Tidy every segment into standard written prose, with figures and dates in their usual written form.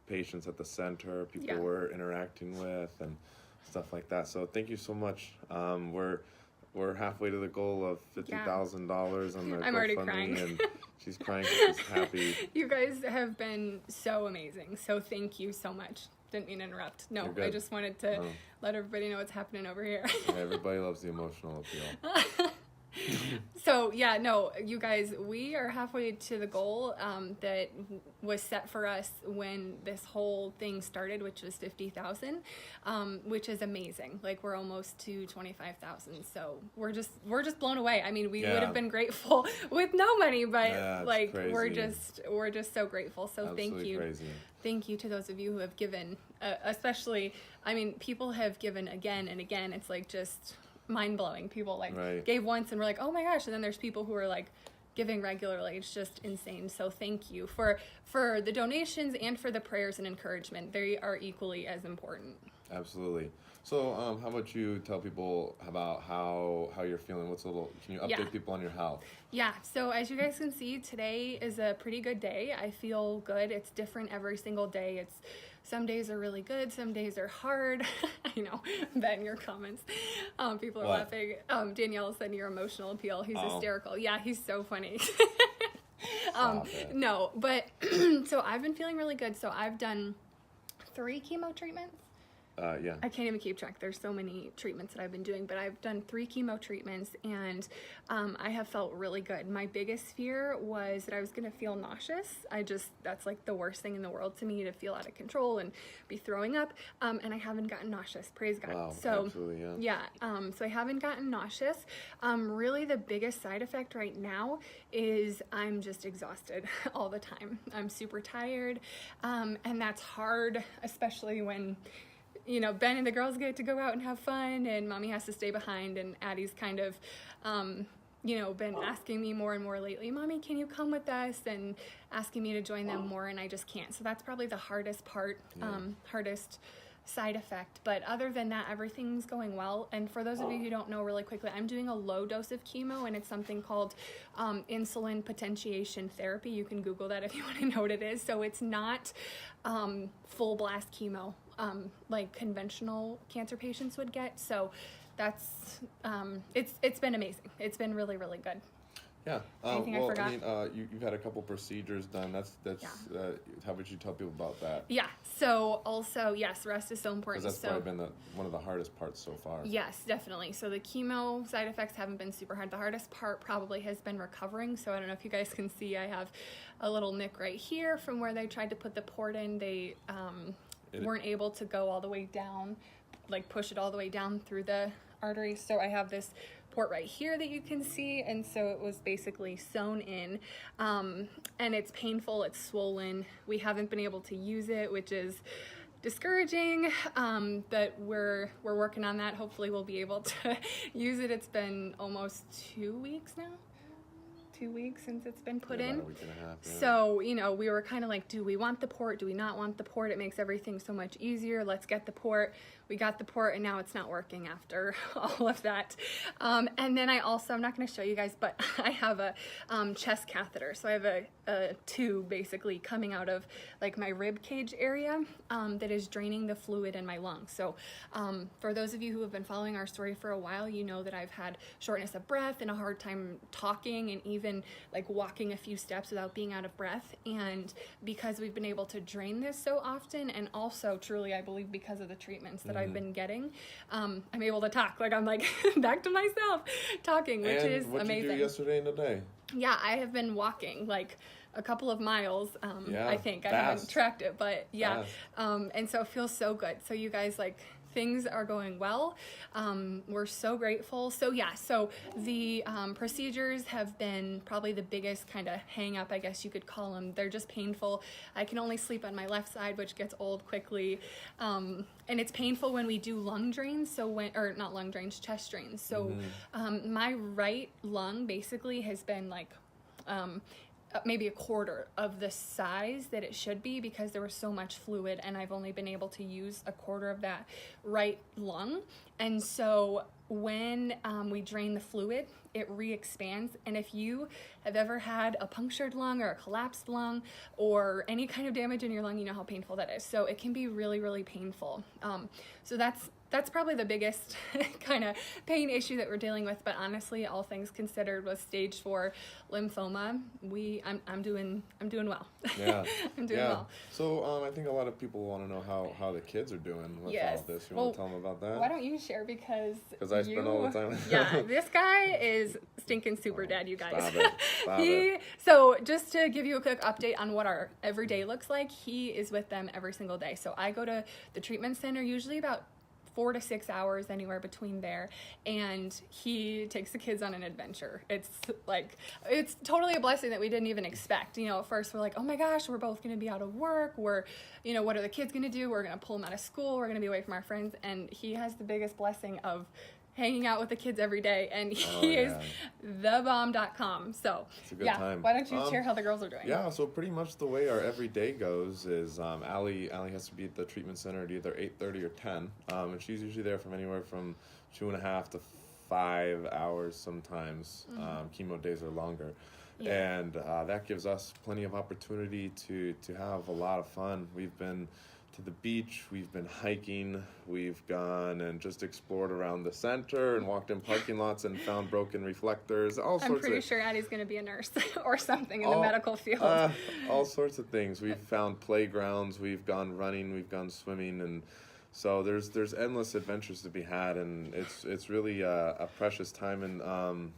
patients at the center, people we're interacting with, and stuff like that. So thank you so much. We're halfway to the goal of $50,000 on the I'm already GoFundMe, crying. and she's crying because she's happy. You guys have been so amazing. So thank you so much. Didn't mean to interrupt. No, I just wanted to let everybody know what's happening over here. Everybody loves the emotional appeal. So yeah, no, you guys, we are halfway to the goal that was set for us when this whole thing started, which was 50,000, which is amazing. Like we're almost to 25,000. So we're just blown away. I mean, we would have been grateful with no money, but like crazy. we're just so grateful. So Absolutely thank you. Crazy. Thank you to those of you who have given, especially, I mean, people have given again and again. It's like just mind-blowing. People like gave once and we're like, oh my gosh, and then there's people who are like giving regularly. It's just insane. So thank you for the donations and for the prayers and encouragement. They are equally as important. Absolutely. So how about you tell people about how you're feeling? Can you update people on your health? Yeah, so as you guys can see, today is a pretty good day. I feel good. It's different every single day. Some days are really good, some days are hard. I know, Ben, your comments. People are laughing. Danielle said your emotional appeal. He's hysterical. Yeah, he's so funny. No, but so I've been feeling really good. So I've done 3 chemo treatments. I can't even keep track. There's so many treatments that I've been doing, but I've done 3 chemo treatments, and I have felt really good. My biggest fear was that I was going to feel nauseous. That's like the worst thing in the world to me, to feel out of control and be throwing up. And I haven't gotten nauseous, praise God. Wow, so absolutely, so I haven't gotten nauseous. Really the biggest side effect right now is I'm just exhausted all the time. I'm super tired. And that's hard, especially when Ben and the girls get to go out and have fun, and Mommy has to stay behind, and Addie's kind of, been asking me more and more lately, Mommy, can you come with us? And asking me to join them more, and I just can't. So that's probably the hardest part, hardest side effect. But other than that, everything's going well. And for those of you who don't know, really quickly, I'm doing a low dose of chemo, and it's something called insulin potentiation therapy. You can Google that if you want to know what it is. So it's not full blast chemo like conventional cancer patients would get. So that's it's been amazing. It's been really, really good. Yeah. Anything I forgot? I mean, you've had a couple procedures done. That's how would you tell people about that? Yeah. So also, yes, rest is so important. Because that's probably been one of the hardest parts so far. Yes, definitely. So the chemo side effects haven't been super hard. The hardest part probably has been recovering. So I don't know if you guys can see, I have a little nick right here from where they tried to put the port in. They weren't able to go all the way down, like push it all the way down through the artery. So I have this port right here that you can see, and so it was basically sewn in, and it's painful, it's swollen. We haven't been able to use it, which is discouraging, but we're working on that. Hopefully we'll be able to use it. It's been almost 2 weeks now. 2 weeks since it's been put in. About a week and a half, yeah. So, we were kind of like, do we want the port? Do we not want the port? It makes everything so much easier. Let's get the port. We got the port, and now it's not working after all of that. And then I'm not going to show you guys, but I have a chest catheter. So I have a tube basically coming out of like my rib cage area that is draining the fluid in my lungs. So for those of you who have been following our story for a while, you know that I've had shortness of breath and a hard time talking, and even like walking a few steps without being out of breath. And because we've been able to drain this so often, and also truly I believe because of the treatments that I've been getting, I'm able to talk. Like I'm like back to myself talking, which is what amazing. What did you do yesterday and today? Yeah, I have been walking like a couple of miles. I think fast. I haven't tracked it, but yeah. And so it feels so good. So you guys, like, things are going well. We're so grateful. So yeah, so the procedures have been probably the biggest kind of hang up, I guess you could call them. They're just painful. I can only sleep on my left side, which gets old quickly. And it's painful when we do lung drains. So not lung drains, chest drains. So my right lung basically has been like, maybe a quarter of the size that it should be, because there was so much fluid, and I've only been able to use a quarter of that right lung. And so when we drain the fluid, it re-expands. And if you have ever had a punctured lung or a collapsed lung or any kind of damage in your lung, you know how painful that is. So it can be really, really painful. So that's probably the biggest kind of pain issue that we're dealing with. But honestly, all things considered, with stage 4 lymphoma, I'm doing well. Yeah. I'm doing well. So I think a lot of people want to know how the kids are doing with all of this. You want to tell them about that? Why don't you share, because I spend all the time. Yeah, this guy is stinking super dad, you guys. Stop it. So just to give you a quick update on what our everyday looks like, he is with them every single day. So I go to the treatment center usually about 4 to 6 hours, anywhere between there, and he takes the kids on an adventure. It's totally a blessing that we didn't even expect. You know, at first we're like, oh my gosh, we're both going to be out of work. What are the kids going to do? We're going to pull them out of school. We're going to be away from our friends. And he has the biggest blessing of hanging out with the kids every day, and he is thebomb.com. So it's a good time. Why don't you share how the girls are doing? Yeah, so pretty much the way our everyday goes is Allie has to be at the treatment center at either 8:30 or 10, and she's usually there from anywhere from 2.5 to 5 hours sometimes. Chemo days are longer. Yeah. And that gives us plenty of opportunity to have a lot of fun. We've been to the beach, we've been hiking, we've gone and just explored around the center and walked in parking lots and found broken reflectors, I'm pretty sure Addie's going to be a nurse or something in the medical field. All sorts of things. We've found playgrounds, we've gone running, we've gone swimming, and so there's endless adventures to be had, and it's really a precious time, and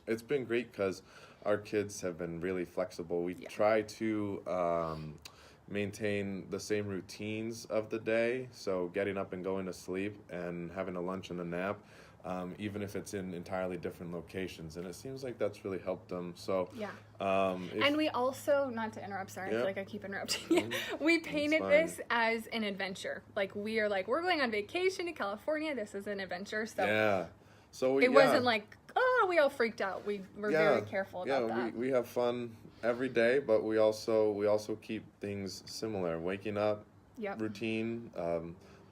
it's been great because our kids have been really flexible. We try to maintain the same routines of the day, so getting up and going to sleep and having a lunch and a nap, even if it's in entirely different locations, and it seems like that's really helped them. So and we also, not to interrupt, sorry, I feel like I keep interrupting you. We painted this as an adventure. Like, we're going on vacation to California. This is an adventure. So it wasn't like, we all freaked out. We were very careful about that. We have fun every day, but we also keep things similar. Waking up, routine,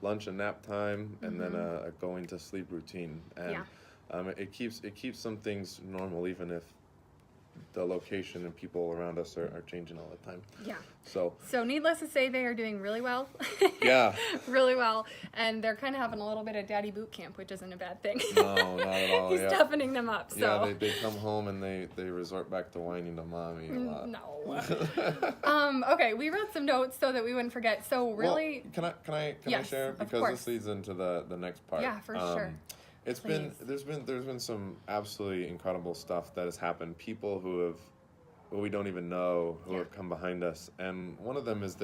lunch and nap time, and then a going to sleep routine. And it keeps some things normal, even if the location and people around us are changing all the time. Yeah. So needless to say, they are doing really well. Really well. And they're kind of having a little bit of daddy boot camp, which isn't a bad thing. No, not at all. He's toughening them up. So. Yeah, they come home and they resort back to whining to mommy a lot. No. Okay, we wrote some notes so that we wouldn't forget. So really, can I share, because this leads into the next part. Yeah, for sure. There's been some absolutely incredible stuff that has happened. People who we don't even know who have come behind us, and one of them is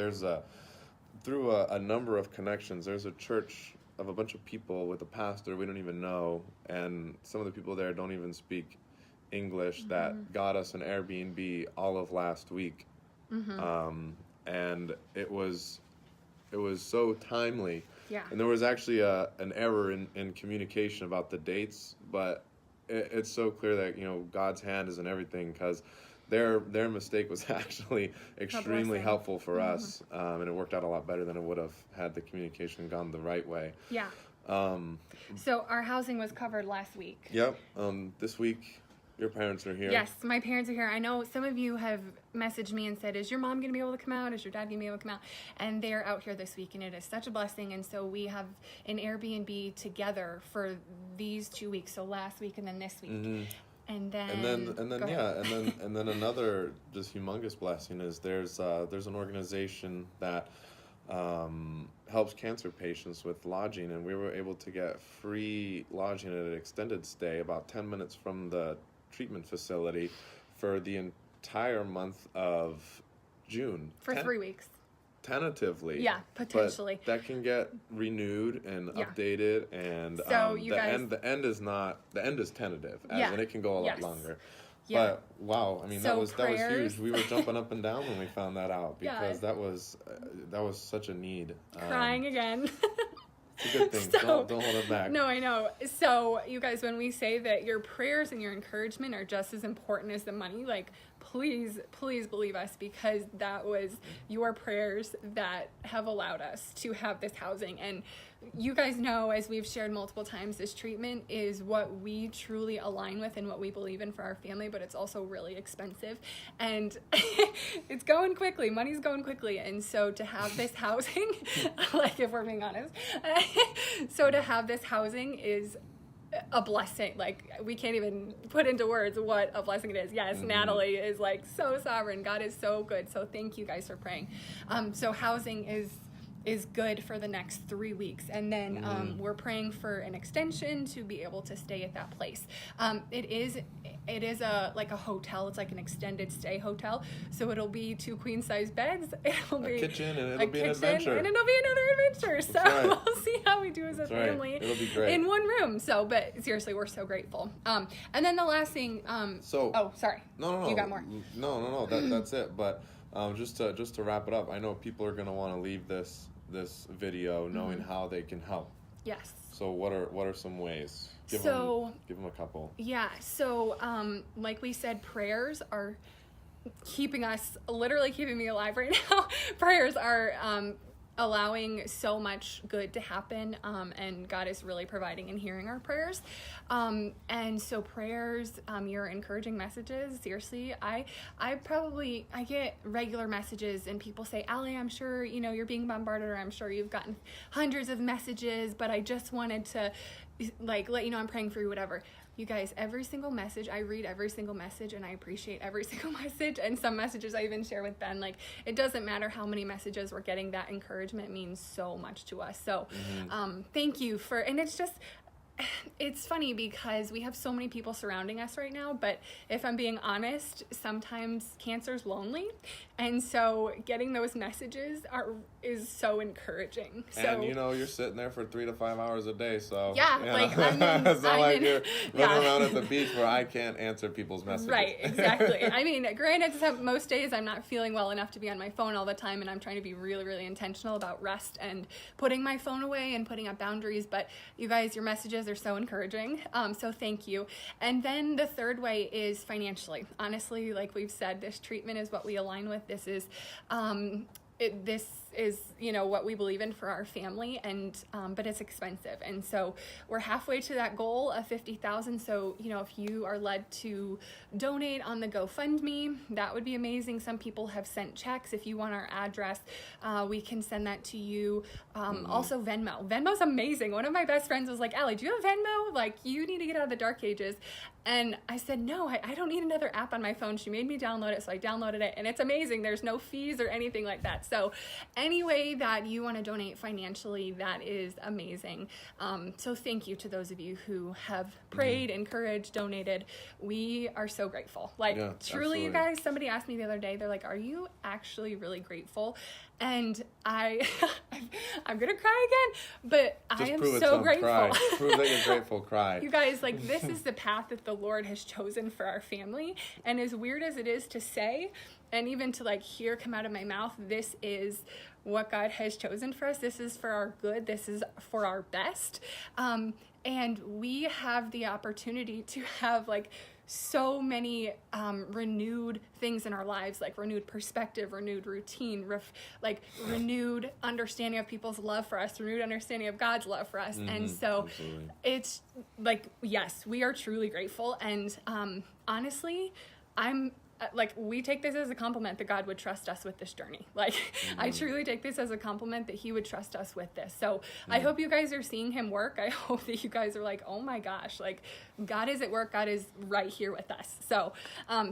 through a number of connections. There's a church of a bunch of people with a pastor we don't even know, and some of the people there don't even speak English. That got us an Airbnb all of last week, and it was so timely. Yeah. And there was actually an error in communication about the dates, but it's so clear that God's hand is in everything, because their mistake was actually extremely helpful for us, and it worked out a lot better than it would have had the communication gone the right way. Yeah. So our housing was covered last week. Yep. This week, your parents are here. Yes, my parents are here. I know some of you have messaged me and said, is your mom going to be able to come out? Is your dad going to be able to come out? And they're out here this week, and it is such a blessing. And so we have an Airbnb together for these 2 weeks, so last week and then this week. And then another just humongous blessing is there's an organization that helps cancer patients with lodging, and we were able to get free lodging at an extended stay about 10 minutes from the treatment facility for the entire month of June. For 3 weeks. Tentatively. Yeah, potentially. But that can get renewed and updated, and so the end is tentative, and it can go a lot longer. Yeah. But wow, I mean, that was huge. We were jumping up and down when we found that out, because that was such a need. Crying again. It's a good thing. Don't hold it back. No, I know. So, you guys, when we say that your prayers and your encouragement are just as important as the money, like, please believe us, because that was your prayers that have allowed us to have this housing. And you guys know, as we've shared multiple times, this treatment is what we truly align with and what we believe in for our family, but it's also really expensive, and it's going quickly. Money's going quickly. And so to have this housing, like, if we're being honest, so to have this housing is a blessing. Like, we can't even put into words what a blessing it is. Yes, Natalie is like so sovereign. God is so good. So thank you guys for praying. So housing is good for the next 3 weeks, and then we're praying for an extension to be able to stay at that place. It is a hotel. It's like an extended stay hotel, so it'll be 2 queen size beds. It'll be a kitchen, and a it'll be an adventure, and it'll be another adventure. So right. We'll see how we do as a family. It'll be great in one room. So, but seriously, we're so grateful. And then the last thing. Oh, sorry. No. You got more? No. That's it. But just to wrap it up, I know people are gonna want to leave this video knowing how they can help. Yes. So what are some ways? Give them a couple. Yeah. So like we said, prayers are literally keeping me alive right now. Prayers are allowing so much good to happen, and God is really providing and hearing our prayers. And so prayers, your encouraging messages, seriously, I get regular messages, and people say, Allie, I'm sure, you're being bombarded, or I'm sure you've gotten hundreds of messages, but I just wanted to let you know I'm praying for you, whatever. You guys, every single message, I read every single message, and I appreciate every single message. And some messages I even share with Ben. Like, it doesn't matter how many messages we're getting, that encouragement means so much to us. So thank you and it's funny because we have so many people surrounding us right now, but if I'm being honest, sometimes cancer's lonely. And so getting those messages is so encouraging. So, and you're sitting there for 3 to 5 hours a day, so yeah, like it's not like you're running around at the beach where I can't answer people's messages. Right, exactly. I mean, granted, most days I'm not feeling well enough to be on my phone all the time, and I'm trying to be really, really intentional about rest and putting my phone away and putting up boundaries. But you guys, your messages are so encouraging. So thank you. And then the third way is financially. Honestly, like we've said, this treatment is what we align with. This is what we believe in for our family, and but it's expensive, and so we're halfway to that goal of 50,000. So if you are led to donate on the GoFundMe, that would be amazing. Some people have sent checks. If you want our address, we can send that to you. Also Venmo's amazing. One of my best friends was like, Allie, do you have Venmo? Like, you need to get out of the dark ages. And I said, no, I don't need another app on my phone. She made me download it, so I downloaded it, and it's amazing. There's no fees or anything like that. So any way that you want to donate financially, that is amazing. So thank you to those of you who have prayed, encouraged, donated. We are so grateful. Like, truly, absolutely. You guys, somebody asked me the other day, they're like, are you actually really grateful? And I'm going to cry again, but I am so grateful. Cry. Prove that you're grateful, cry. You guys, like, this is the path that the Lord has chosen for our family. And as weird as it is to say, and even to hear come out of my mouth, this is what God has chosen for us. This is for our good. This is for our best. And we have the opportunity to have so many renewed things in our lives, like renewed perspective, renewed routine, renewed understanding of people's love for us, renewed understanding of God's love for us. And so it's yes, we are truly grateful. And honestly, we take this as a compliment that God would trust us with this journey. I truly take this as a compliment that he would trust us with this. So I hope you guys are seeing him work. I hope that you guys are like, oh my gosh, God is at work. God is right here with us. So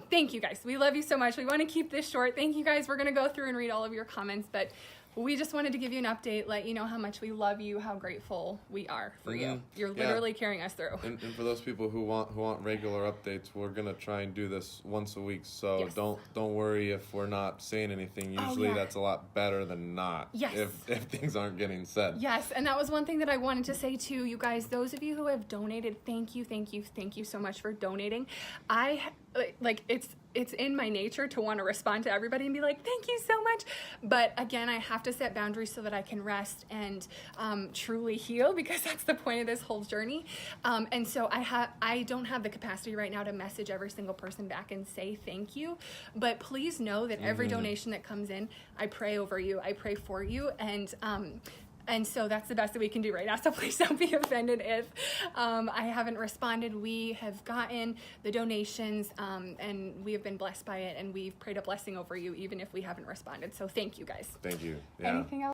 thank you guys. We love you so much. We want to keep this short. Thank you guys. We're going to go through and read all of your comments, but we just wanted to give you an update, let you know how much we love you, how grateful we are for you. You're literally carrying us through. And for those people who want regular updates, we're gonna try and do this once a week. So don't worry if we're not saying anything. Usually that's a lot better than not. Yes. If things aren't getting said. Yes, and that was one thing that I wanted to say too, you guys. Those of you who have donated, thank you so much for donating. like it's in my nature to want to respond to everybody and be like, thank you so much. But again, I have to set boundaries so that I can rest and truly heal, because that's the point of this whole journey. And so I don't have the capacity right now to message every single person back and say thank you. But please know that every donation that comes in, I pray over you, I pray for you, and so that's the best that we can do right now. So please don't be offended if I haven't responded. We have gotten the donations, and we have been blessed by it, and we've prayed a blessing over you, even if we haven't responded. So thank you, guys. Thank you. Yeah. Anything else?